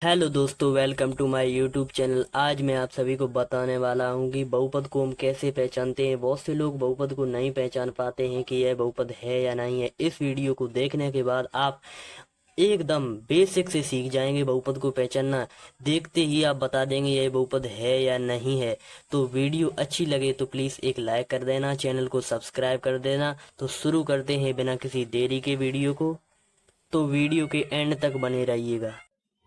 Hello दोस्तों, welcome to my YouTube channel. आज मैं आप सभी को बताने वाला हूं कि बहुपद को हम कैसे पहचानते हैं। बहुत से लोग बहुपद को नहीं पहचान पाते हैं कि यह बहुपद है या नहीं है। इस वीडियो को देखने के बाद आप एकदम बेसिक से सीख जाएंगे बहुपद को पहचानना। देखते ही आप बता देंगे यह बहुपद है या नहीं है। तो वीडियो अच्छी लगे तो प्लीज़ एक लाइक कर देना, चैनल को सब्सक्राइब कर देना। तो शुरू करते हैं बिना किसी देरी के वीडियो को। तो वीडियो के एंड तक बने रहिएगा।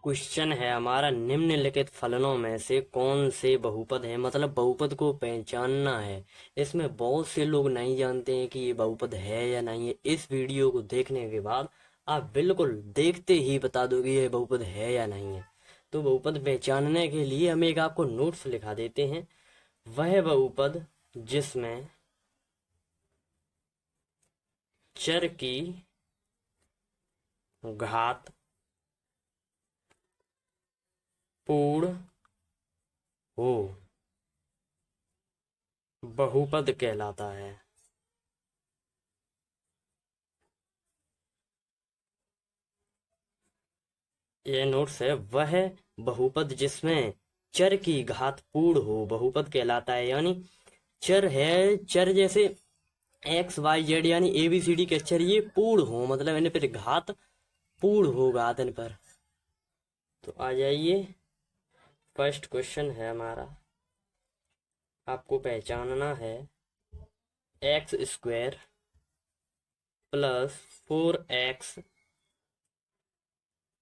क्वेश्चन है हमारा, निम्नलिखित फलनों में से कौन से बहुपद है, मतलब बहुपद को पहचानना है। इसमें बहुत से लोग नहीं जानते हैं कि ये बहुपद है या नहीं है। इस वीडियो को देखने के बाद आप बिल्कुल देखते ही बता दोगे ये बहुपद है या नहीं है। तो बहुपद पहचानने के लिए हम एक आपको नोट्स लिखा देते हैं। वह बहुपद जिसमें चर की घात पूर्ण हो बहुपद कहलाता है। ये नोट्स है। वह बहुपद जिसमें चर की घात पूर्ण हो बहुपद कहलाता है। यानी चर है, चर जैसे एक्स वाई जेड यानी ए बी सी डी के अक्षर ये पूर्ण हो, मतलब इन्हें पर घात पूर्ण हो, घात इन पर। तो आ जाइए, फर्स्ट क्वेश्चन है हमारा। आपको पहचानना है x square plus 4x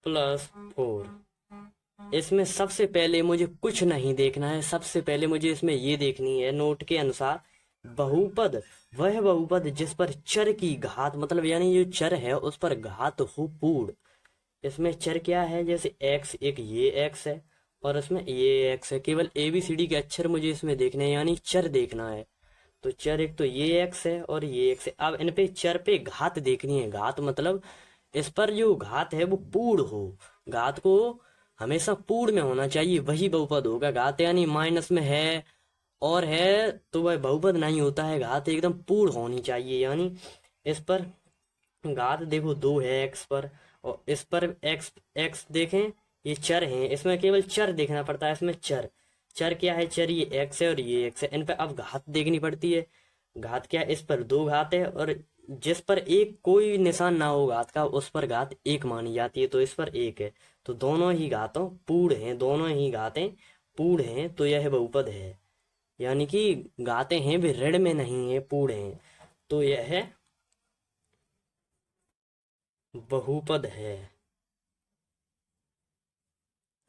plus 4। इसमें सबसे पहले मुझे कुछ नहीं देखना है, सबसे पहले मुझे इसमें ये देखनी है नोट के अनुसार बहुपद, वह बहुपद जिस पर चर की घात, मतलब यानी जो चर है उस पर घात हो पूर्ण। इसमें चर क्या है, जैसे एक्स, एक ये एक्स है और इसमें ये एक्स है। केवल ए बी सी डी के अक्षर मुझे इसमें देखने हैं, यानी चर देखना है। तो चर एक तो ये एक्स है और ये एक्स है। अब इन पे चर पे घात देखनी है। घात मतलब इस पर जो घात है वो पूर्ण हो। घात को हमेशा पूर्ण में होना चाहिए, वही बहुपद होगा। घात यानी माइनस में है और है तो वह बहुपद नहीं होता है। घात एकदम पूर्ण होनी चाहिए। यानी इस पर घात देखो 2 है एक्स पर, और इस पर एक्स एक्स देखें, ये चर हैं, इसमें केवल चर देखना पड़ता है। इसमें चर चर क्या है, चर ये एक्स है और ये एक्स है। इन पर अब घात देखनी पड़ती है। घात क्या है, इस पर 2 घात है और जिस पर एक कोई निशान ना हो घात का उस पर घात 1 मानी जाती है। तो इस पर 1 है, तो दोनों ही घातों पूर्ण हैं, दोनों ही घातें पूर्ण हैं, तो यह बहुपद है। यानी कि घातें हैं भी ऋण में नहीं है, पूर्ण हैं, तो यह बहुपद है।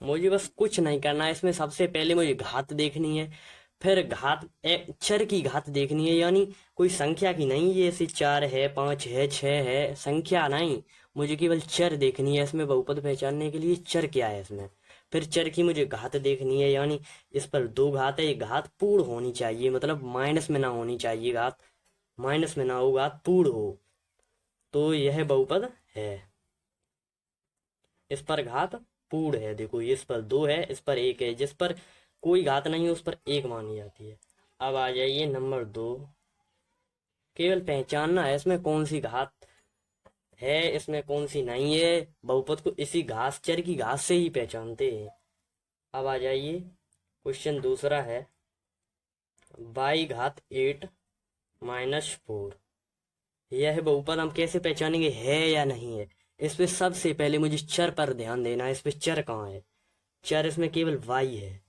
मुझे बस कुछ नहीं करना है इसमें। सबसे पहले मुझे घात देखनी है, फिर घात चर की घात देखनी है, यानी कोई संख्या की नहीं, ये ऐसे 4 है, 5 है, 6 है, संख्या नहीं। मुझे केवल चर देखनी है। इसमें बहुपद पहचानने के लिए चर क्या है इसमें, फिर चर की मुझे घात देखनी है। यानी इस पर 2 घात है, ये घात पूर्ण होनी चाहिए, मतलब माइनस में ना होनी चाहिए। घात माइनस में ना हो, घात पूर्ण हो, तो यह बहुपद है। इस पर घात पूर्ण है, देखो इस पर 2 है, इस पर 1 है। जिस पर कोई घात नहीं है उस पर 1 मानी जाती है। अब आ जाइए नंबर 2। केवल पहचानना है इसमें कौन सी घात है, इसमें कौन सी नहीं है। बहुपद को इसी घास, चर की घास से ही पहचानते हैं। अब आ जाइए, क्वेश्चन दूसरा है, बाई घात 8 माइनस 4। यह बहुपद हम कैसे पहचानेंगे है या नहीं है। इसमें सबसे पहले मुझे चर पर ध्यान देना है। इस पे चर कहाँ है, चर इसमें केवल वाई है।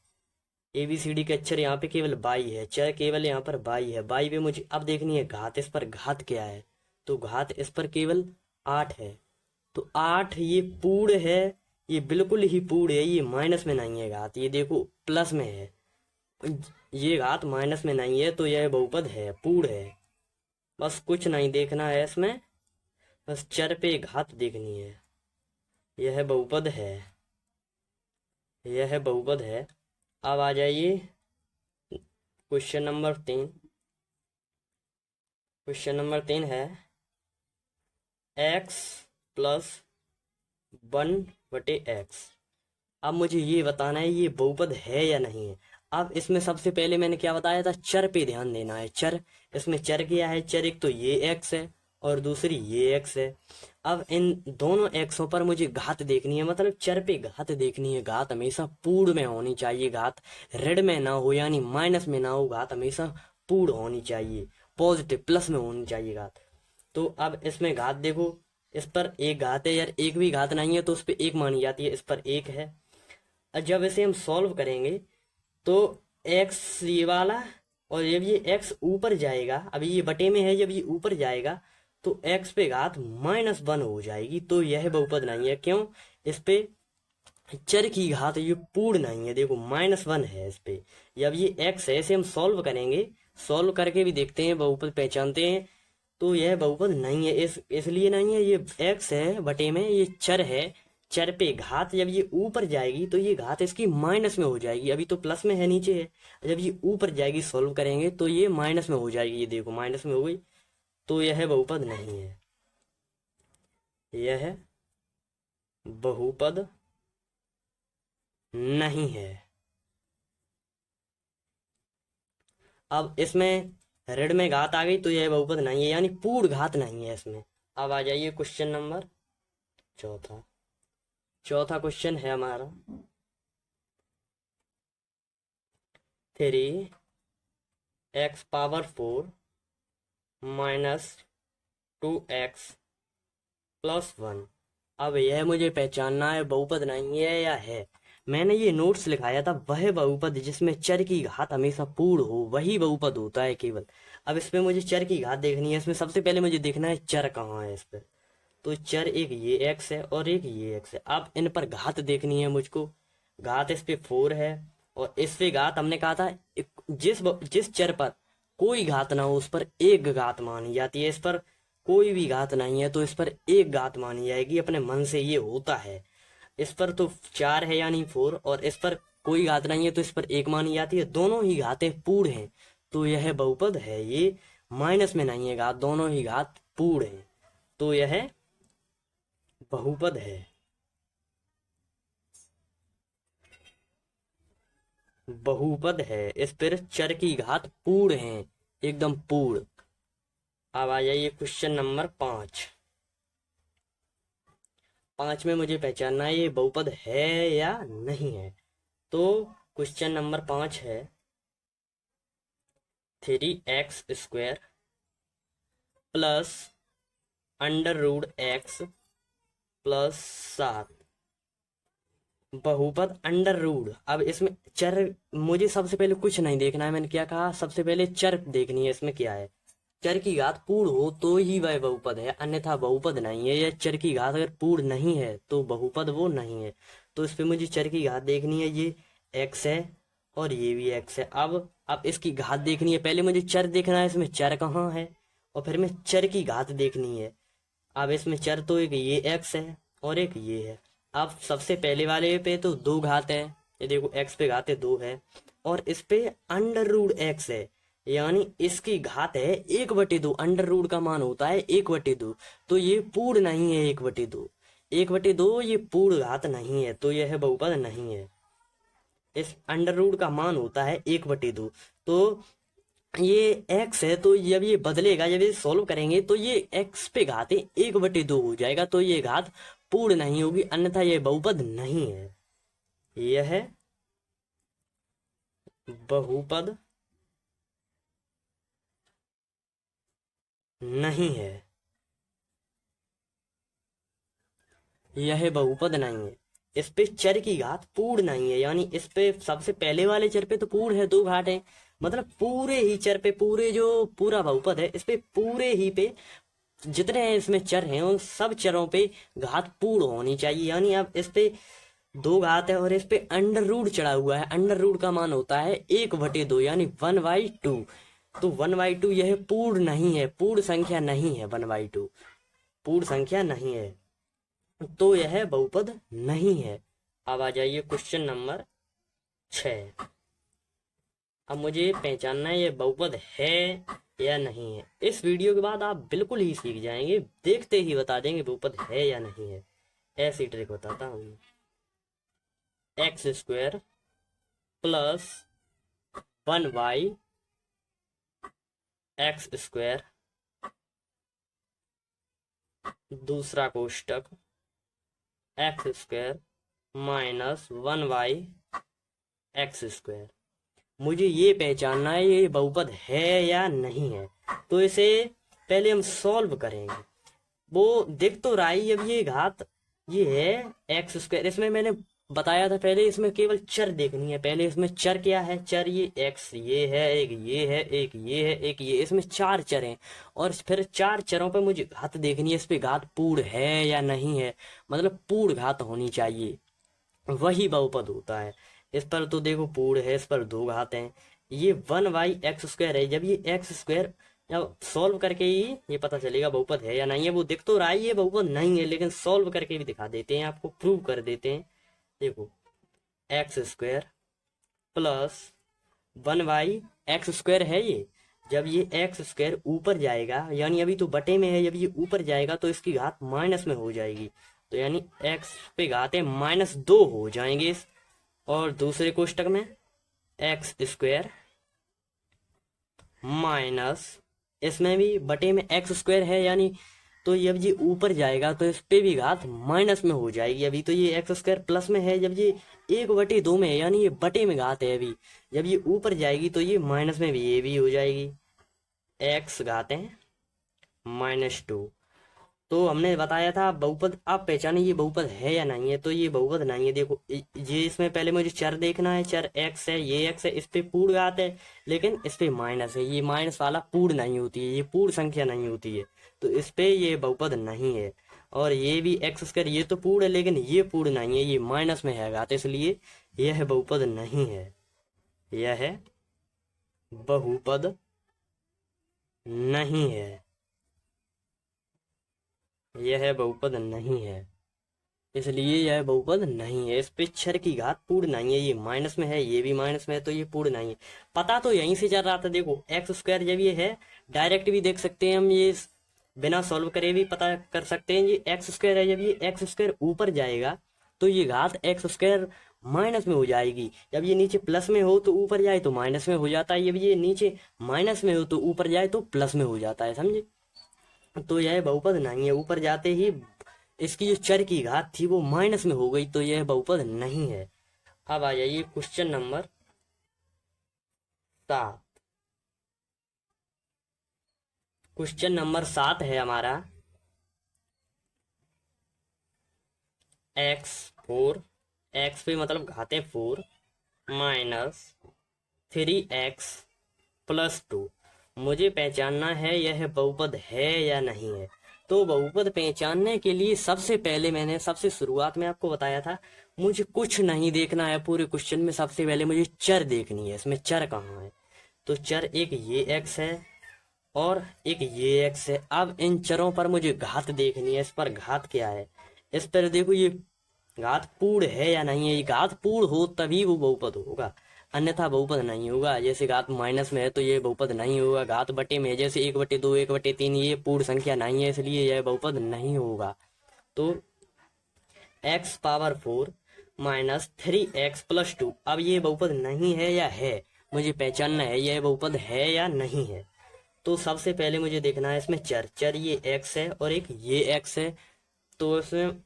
ए बी सी डी के अक्षर यहाँ पे केवल बाई है, चर केवल यहाँ पर बाई है। बाई पे मुझे अब देखनी है घात, इस पर घात क्या है। तो घात इस पर केवल 8 है, तो 8 ये पूर्ण है, ये बिल्कुल ही पूर्ण है, ये माइनस में नहीं है घात, ये देखो प्लस में है। ये घात माइनस में नहीं है, तो यह बहुपद है, पूर्ण है। बस कुछ नहीं देखना है इसमें, बस चर पे घात देखनी है। यह बहुपद है, यह बहुपद है। अब आ जाइए क्वेश्चन नंबर 3। क्वेश्चन नंबर 3 है x प्लस 1/x। अब मुझे ये बताना है ये बहुपद है या नहीं है। अब इसमें सबसे पहले मैंने क्या बताया था, चर पे ध्यान देना है। चर, इसमें चर क्या है, चर एक तो ये x है और दूसरी ये x है। अब इन दोनों एक्सों पर मुझे घात देखनी है, मतलब चर पे घात देखनी है। घात हमेशा पूर्ण में होनी चाहिए, घात ऋण में ना हो, यानी माइनस में ना हो, घात हमेशा पूर्ण होनी चाहिए, पॉजिटिव प्लस में होनी चाहिए घात। तो अब इसमें घात देखो, इस पर एक घात है यार, एक भी घात नहीं है तो उस पर एक मानी जाती है, इस पर एक है। और जब इसे हम सॉल्व करेंगे तो एक्स ये वाला, और जब ये एक्स ऊपर जाएगा, अभी ये बटे में है, जब ये ऊपर जाएगा तो एक्स पे घात -1 हो जाएगी, तो यह बहुपद नहीं है। क्यों? इस पे चर की घात ये पूर्ण नहीं है, देखो -1 है इस पे। जब ये एक्स है, इसे हम सॉल्व करेंगे, सॉल्व करके भी देखते हैं, बहुपद पहचानते हैं, तो यह बहुपद नहीं है। इसलिए नहीं है, ये एक्स है बटे में, ये चर है, चर पे घात जब ये ऊपर जाएगी तो ये घात इसकी माइनस में हो जाएगी, अभी तो प्लस में है, नीचे है। जब ये ऊपर जाएगी सॉल्व करेंगे तो ये माइनस में हो जाएगी, ये देखो माइनस में हो गई, तो यह बहुपद नहीं है, यह बहुपद नहीं है। अब इसमें ऋण में घात आ गई तो यह बहुपद नहीं है, यानी पूर्ण घात नहीं है इसमें। अब आ जाइए क्वेश्चन नंबर चौथा। चौथा क्वेश्चन है हमारा 3x⁴ -2x+1। अब यह मुझे पहचानना है बहुपद नहीं है या है। मैंने ये नोट्स लिखाया था, वह बहुपद जिसमें चर की घात हमेशा पूर्ण हो वही बहुपद होता है केवल। अब इसमें मुझे चर की घात देखनी है, इसमें सबसे पहले मुझे देखना है चर कहाँ है इस पर। तो चर एक ये एक्स है और एक ये एक्स है। अब इन पर घात देखनी है मुझको। घात इस पे 4 है और इस पे घात हमने कहा था जिस चर पर कोई घात ना हो उस पर एक घात मानी जाती है। इस पर कोई भी घात नहीं है तो इस पर एक घात मानी जाएगी, अपने मन से ये होता है। इस पर तो 4 है यानी 4, और इस पर कोई घात नहीं है तो इस पर एक मानी जाती है, दोनों ही घातें पूर्ण हैं, तो यह बहुपद है। ये माइनस में नहीं है घात, दोनों ही घात पूर्ण है, तो यह बहुपद है। बहुपद है, इस पर चर की घात पूर्ण है, एकदम पूर्ण। अब आ जाइए क्वेश्चन नंबर 5। 5 में मुझे पहचानना है ये बहुपद है या नहीं है। तो क्वेश्चन नंबर 5 है 3x² +√x+7 बहुपद अंडर रूट। अब इसमें चर, मुझे सबसे पहले कुछ नहीं देखना है, मैंने क्या कहा, सबसे पहले चर देखनी है इसमें क्या है। चर की घात पूर्ण हो तो ही वह बहुपद है, अन्यथा बहुपद नहीं है। या चर की घात अगर पूर्ण नहीं है तो बहुपद वो नहीं है। तो इस पे मुझे चर की घात देखनी है, ये एक्स है और ये भी एक्स है। अब इसकी घात देखनी है, पहले मुझे चर देखना है, इसमें चर कहाँ है, और फिर मैं चर की घात देखनी है। अब इसमें चर तो एक ये एक्स है और एक ये है। अब सबसे पहले वाले पे तो 2 घात है, ये देखो एक्स पे घात है 2 है, और इस पे √x है, यानी इसकी घात है 1/2। अंडर रूट का मान होता है 1/2, तो ये पूर्ण नहीं है 1/2। 1/2 ये पूर्ण घात नहीं है, तो यह बहुपद नहीं है। इस अंडर रूट का मान होता है 1/2, तो ये x है, तो जब ये बदलेगा, जब ये सॉल्व करेंगे तो ये x पे घात 1/2 हो जाएगा, तो ये घात पूर्ण नहीं होगी, अन्यथा ये बहुपद नहीं है। यह बहुपद नहीं है, यह बहुपद नहीं है। इस पे चर की घात पूर्ण नहीं है, यानी इस पे सबसे पहले वाले चर पे तो पूर्ण है, 2 घाट है, मतलब पूरे ही चर पे, पूरे जो पूरा बहुपद है इस पे पूरे ही पे जितने इसमें चर हैं उन सब चरों पे घात पूर्ण होनी चाहिए। यानी अब इस पे 2 घात है और इस पे अंडर रूट चढ़ा हुआ है, अंडर रूट का मान होता है 1/2, यानी 1/2। तो 1/2 यह पूर्ण नहीं है, पूर्ण संख्या नहीं है, 1/2 पूर्ण संख्या नहीं है, तो यह बहुपद नहीं है। अब आ जाइए क्वेश्चन नंबर 6। अब मुझे पहचानना है ये बहुपद है या नहीं है। इस वीडियो के बाद आप बिल्कुल ही सीख जाएंगे, देखते ही बता देंगे बहुपद है या नहीं है। ऐसी ट्रिक बताता हूँ। x² +1y x² दूसरा कोष्टक x square minus 1y x square. मुझे ये पहचानना है ये बहुपद है या नहीं है, तो इसे पहले हम सॉल्व करेंगे। वो दिख तो रहा है अब ये घात ये है एक्स स्क्वायर। इसमें मैंने बताया था पहले, इसमें केवल चर देखनी है। पहले इसमें चर क्या है, चर ये एक्स ये है, एक ये है, एक ये है, एक ये, इसमें चार चर हैं। और फिर चार चरों पे मुझे घात देखनी है, इस पे घात पूर्ण है या नहीं है, मतलब पूर्ण घात होनी चाहिए, वही बहुपद होता है। इस पर तो देखो पूर्ण है, इस पर दो घात हैं। ये 1y एक्स स्क्वायर है, जब ये एक्स स्क्वायर जब सॉल्व करके ही ये पता चलेगा बहुपद है या नहीं है। वो दिख तो रहा है ये बहुपद नहीं है, लेकिन सॉल्व करके भी दिखा देते हैं, आपको प्रूव कर देते हैं। देखो x square plus 1y x square है ये। जब ये एक्स स्क्वायर ऊपर जाएगा, यानी अभी तो बटे में है, जब ये ऊपर जाएगा तो इसकी घात माइनस में हो जाएगी, तो यानी एक्स पे घातें -2 हो जाएंगे। और दूसरे कोष्टक में एक्स स्क्वायर माइनस, इसमें भी बटे में एक्स स्क्वायर है, यानी तो जब ये ऊपर जाएगा तो इस पे भी घात माइनस में हो जाएगी। अभी तो ये एक्स स्क्वायर प्लस में है, जब ये 1/2 में है, यानी ये बटे में घात है। अभी जब ये ऊपर जाएगी तो ये माइनस में भी ये भी हो जाएगी, एक्स घातें -2। तो हमने बताया था बहुपद, आप पहचाने ये बहुपद है या नहीं है, तो ये बहुपद नहीं है। देखो ये इसमें पहले मुझे चर देखना है, चर एक्स है, ये एक्स है, इस पे पूर्ण घात है, लेकिन इस पे माइनस है। ये माइनस वाला पूर्ण नहीं होती है, ये पूर्ण संख्या नहीं होती है, तो इस पे ये बहुपद नहीं है। और ये भी एक्स स्क्वायर ये तो पूर्ण है, लेकिन ये पूर्ण नहीं है, ये माइनस में है घात, इसलिए यह बहुपद नहीं है। यह बहुपद नहीं है, यह बहुपद नहीं है, इसलिए यह बहुपद नहीं है। इस पे चर की घात पूर्ण नहीं है, ये माइनस में है, ये भी माइनस में है, तो ये पूर्ण नहीं है। पता तो यहीं से चल रहा था। देखो एक्स स्क्वायर जब ये है, डायरेक्ट भी देख सकते हैं हम, ये बिना सॉल्व करे भी पता कर सकते हैं। ये एक्स स्क्वायर है, जब ये एक्स स्क्वायर ऊपर जाएगा तो ये घात एक्स स्क्वायर माइनस में हो जाएगी। जब ये नीचे प्लस में हो तो ऊपर जाए तो माइनस में हो जाता है, जब ये नीचे माइनस में हो तो ऊपर जाए तो प्लस में हो जाता है, समझे। तो यह बहुपद नहीं है। ऊपर जाते ही इसकी जो चर की घात थी वो माइनस में हो गई, तो यह बहुपद नहीं है। अब आ जाइए क्वेश्चन नंबर 7। क्वेश्चन नंबर 7 है हमारा x4, एक्स पे मतलब घाते 4 -3x+2। मुझे पहचानना है यह बहुपद है या नहीं है। तो बहुपद पहचानने के लिए सबसे पहले मैंने सबसे शुरुआत में आपको बताया था, मुझे कुछ नहीं देखना है पूरे क्वेश्चन में, सबसे पहले मुझे चर देखनी है। इसमें चर कहाँ है, तो चर एक ये x है और एक ये x है। अब इन चरों पर मुझे घात देखनी है, इस पर घात क्या है। इस पर देखो ये घात पूर्ण है या नहीं है, ये घात पूर्ण हो तभी वो बहुपद होगा, अन्यथा बहुपद नहीं होगा। जैसे घात माइनस में है तो ये बहुपद नहीं होगा, घात बटे में है जैसे 1/2 1/3, ये पूर्ण संख्या नहीं है, इसलिए यह बहुपद नहीं होगा। तो x⁴ -3x+2, अब ये बहुपद नहीं है या है, मुझे पहचानना है यह बहुपद है या नहीं है। तो सबसे पहले मुझे देखना है इसमें चर, चर ये x है और एक ये x है। तो इसमें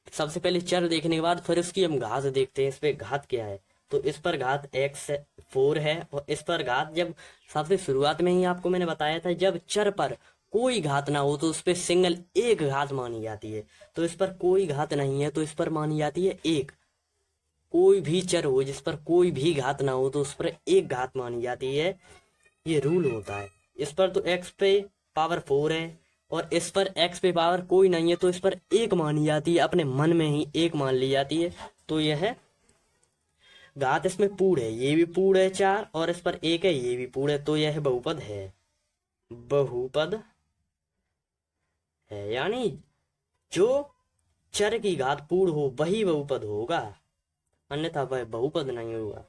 सबसे पहले चर देखने के बाद फिर उसकी हम घात देखते हैं, इस पे घात क्या है। तो इस पर घात x4 है, और इस पर घात, जब सबसे शुरुआत में ही आपको मैंने बताया था, जब चर पर कोई घात ना हो तो उस पर सिंगल एक घात मानी जाती है। तो इस पर कोई घात नहीं है तो इस पर मानी जाती है एक। कोई भी चर हो जिस पर कोई भी घात ना हो तो उस पर एक घात मानी जाती है, ये रूल होता है। इस पर तो x पे पावर 4 है और इस पर x पे पावर कोई नहीं है, तो इस पर एक मानी जाती है, अपने मन में ही एक मान ली जाती है। तो यह घात इसमें पूर्ण है, ये भी पूर्ण है 4, और इस पर एक है, ये भी पूर्ण है, तो यह बहुपद है। बहुपद है, यानी जो चर की घात पूर्ण हो वही बहुपद होगा, अन्यथा वह बहुपद नहीं होगा।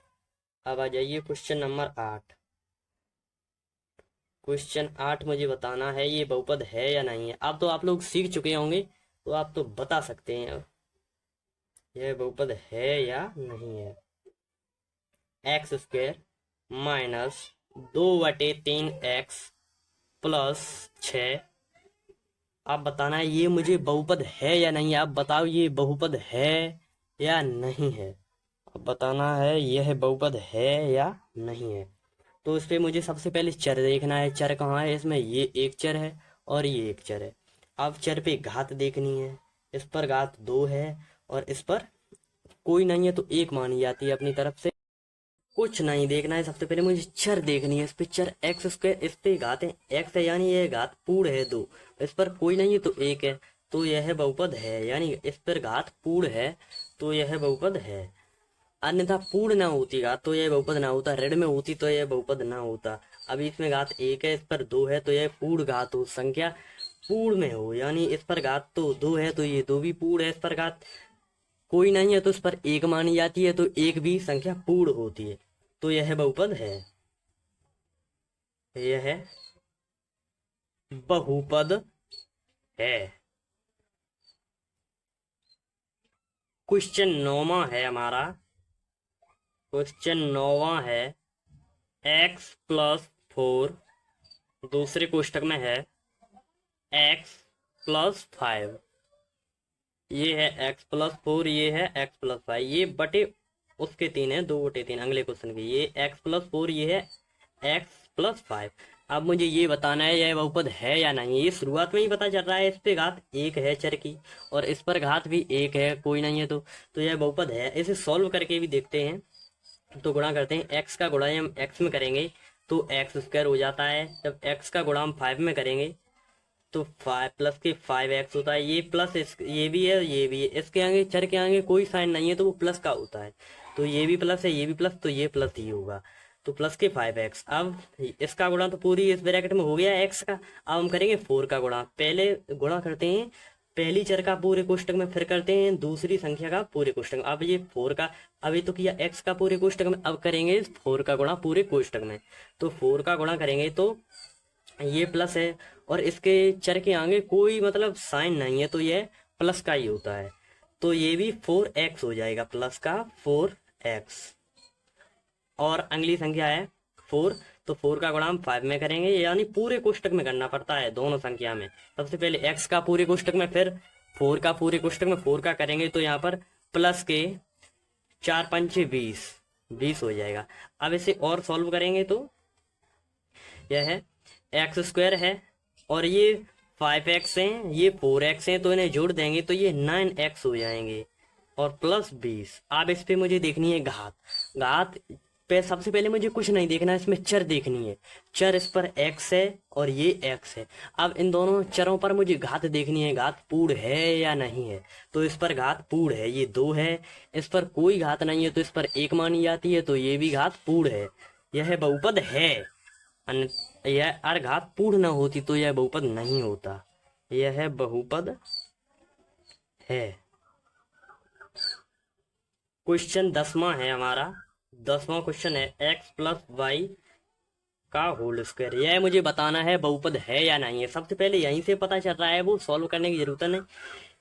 अब आ जाइए क्वेश्चन नंबर 8। क्वेश्चन 8 मुझे बताना है ये बहुपद है या नहीं है। अब तो आप लोग सीख चुके होंगे, तो आप तो बता सकते हैं यह बहुपद है या नहीं है। x² -2/3x+6 आप बताना है ये मुझे बहुपद है या नहीं। आप बताओ ये बहुपद है या नहीं है। अब बताना है यह बहुपद है या नहीं है। तो इस पे मुझे सबसे पहले चर देखना है। चर कहाँ है इसमें, ये एक चर है और ये एक चर है। अब चर पे घात देखनी है। इस पर घात 2 है और इस पर कोई नहीं है तो 1 मानी जाती है अपनी तरफ से। कुछ नहीं देखना है, सबसे पहले मुझे चर देखनी है। इस पे चर एक्स स्क्वायर, इस पे घात है एक्स है यानी यह घात पूर्ण है 2। इस पर कोई नहीं है तो 1 है, तो यह बहुपद है। यानी इस पर घात पूर्ण है तो यह बहुपद है। अन्यथा पूर्ण ना होती घात तो यह बहुपद ना होता, ऋण में होती तो यह बहुपद ना होता। अभी इसमें घात 1 है, इस पर 2 है तो यह पूर्ण घात हो, संख्या पूर्ण में हो। यानी इस पर घात तो 2 है तो ये 2 भी पूर्ण है। इस पर घात कोई नहीं है तो इस पर 1 मानी जाती है, तो 1 भी संख्या पूर्ण होती है, तो यह बहुपद है। यह बहुपद है। क्वेश्चन 9वां है हमारा। क्वेश्चन 9वां है x+4, दूसरे कोष्टक में है x+5। ये है x+4, ये है x+5, ये बटे उसके 3 है, 2/3 अगले क्वेश्चन के। ये x+4, ये है x+5। अब मुझे ये बताना है यह बहुपद है या नहीं। ये शुरुआत में ही पता चल रहा है, इस पे घात 1 है चर की और इस पर घात भी 1 है, कोई नहीं है तो यह बहुपद है। इसे सॉल्व करके भी देखते हैं। तो गुणा करते हैं, एक्स का गुणा हम एक्स में करेंगे तो एक्स स्क्वायर हो जाता है। जब एक्स का गुणा हम 5 में करेंगे तो 5 प्लस के 5x होता है। ये प्लस ये भी है ये भी है, इसके आगे चर के आगे कोई साइन नहीं है तो वो प्लस का होता है। तो ये भी प्लस है ये भी प्लस, तो ये प्लस ही होगा। तो प्लस के 5x। अब इसका गुणा तो पूरी इस ब्रैकेट में हो गया x का। अब हम करेंगे 4 का गुणा। पहले गुणा करते हैं पहली चर का पूरे कोष्टक में, फिर करते हैं दूसरी संख्या का पूरे कोष्टक में। अब ये 4 का अभी तो किया x का पूरे कोष्टक में, अब करेंगे 4 का गुणा पूरे कोष्टक में। तो 4 का गुणा करेंगे तो ये प्लस है और इसके चर के आगे कोई मतलब साइन नहीं है तो ये प्लस का ही होता है। तो ये भी 4x हो जाएगा, प्लस का 4x। और अगली संख्या है 4, तो 4 का गुणा हम 5 में करेंगे, यानी पूरे कोष्टक में करना पड़ता है दोनों संख्या में। सबसे पहले x का पूरे कोष्टक में, फिर 4 का पूरे कोष्टक में। 4 का करेंगे तो यहाँ पर प्लस के 4 पंचे 20, 20 हो जाएगा। अब इसे और सॉल्व करेंगे तो यह है एक्स स्क्वायर है और ये 5x है, ये 4x है, तो इन्हें जोड़ देंगे तो ये 9x हो जाएंगे और प्लस 20। अब इस पे मुझे देखनी है घात। घात पे सबसे पहले मुझे कुछ नहीं देखना है, इसमें चर देखनी है। चर इस पर x है और ये x है। अब इन दोनों चरों पर मुझे घात देखनी है, घात पूर्ण है या नहीं है। तो इस पर घात पूर्ण है, ये 2 है। इस पर कोई घात नहीं है तो इस पर 1 मानी जाती है, तो ये भी घात पूर्ण है। यह बहुपद है। यह अर्घात पूर्ण न होती तो यह बहुपद नहीं होता। यह बहुपद है। क्वेश्चन 10वां है हमारा। 10वां क्वेश्चन है x+y का होल स्क्वायर। यह मुझे बताना है बहुपद है या नहीं है। सबसे पहले यहीं से पता चल रहा है, वो सॉल्व करने की जरूरत नहीं।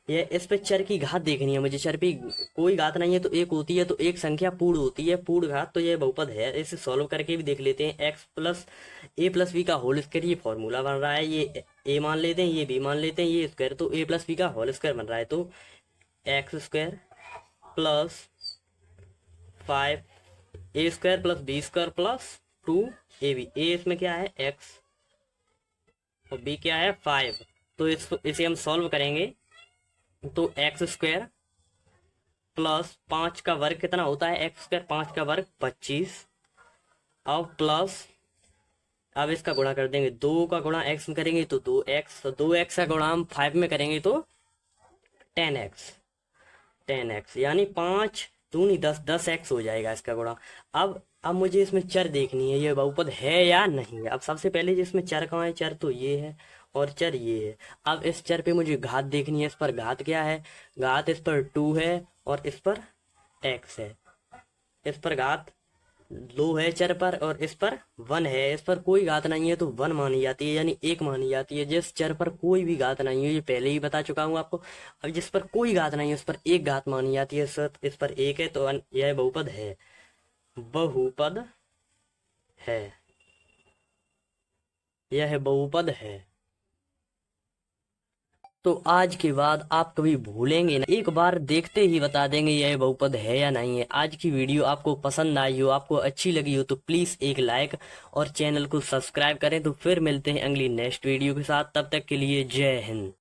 ये इस पे चर की घात देखनी है मुझे। चर पे कोई घात नहीं है तो 1 होती है, तो एक संख्या पूर्ण होती है, पूर्ण घात, तो यह बहुपद है। इसे सॉल्व करके भी देख लेते हैं। x+a+b का होल स्क्वायर, ये फॉर्मूला बन रहा है। ये a मान लेते हैं, ये b मान लेते हैं, ये स्क्वायर, तो a+b का होल स्क्वायर बन रहा है। तो x² plus 5a² plus b² plus 2ab। a इसमें क्या है x और b क्या है 5। तो इसे हम सॉल्व करेंगे तो x² प्लस 5 का वर्ग कितना होता है, x², 5 का वर्ग 25। अब प्लस, अब इसका गुणा कर देंगे, 2 का गुणा x में करेंगे तो 2x, तो 2x का गुणा हम 5 में करेंगे तो 10x, 10x यानी 5 दूनी 10, 10x हो जाएगा इसका गुणा। अब मुझे इसमें चर देखनी है, ये बहुपद है या नहीं है। अब सबसे पहले इसमें चर कहाँ है, चर तो ये है और चर ये है। अब इस चर पे मुझे घात देखनी है। इस पर घात क्या है, घात इस पर 2 है और इस पर x है। इस पर घात 2 है चर पर और इस पर 1 है। इस पर कोई घात नहीं है तो 1 मानी जाती है, यानी 1 मानी जाती है। जिस चर पर कोई भी घात नहीं है, ये पहले ही बता चुका हूँ आपको। अब जिस पर कोई घात नहीं है उस पर 1 घात मानी जाती है। इस पर 1 है तो यह बहुपद है। बहुपद है, यह बहुपद है। तो आज के बाद आप कभी भूलेंगे ना, एक बार देखते ही बता देंगे यह बहुपद है या नहीं है। आज की वीडियो आपको पसंद आई हो, आपको अच्छी लगी हो तो प्लीज एक लाइक और चैनल को सब्सक्राइब करें। तो फिर मिलते हैं अगली नेक्स्ट वीडियो के साथ, तब तक के लिए जय हिंद।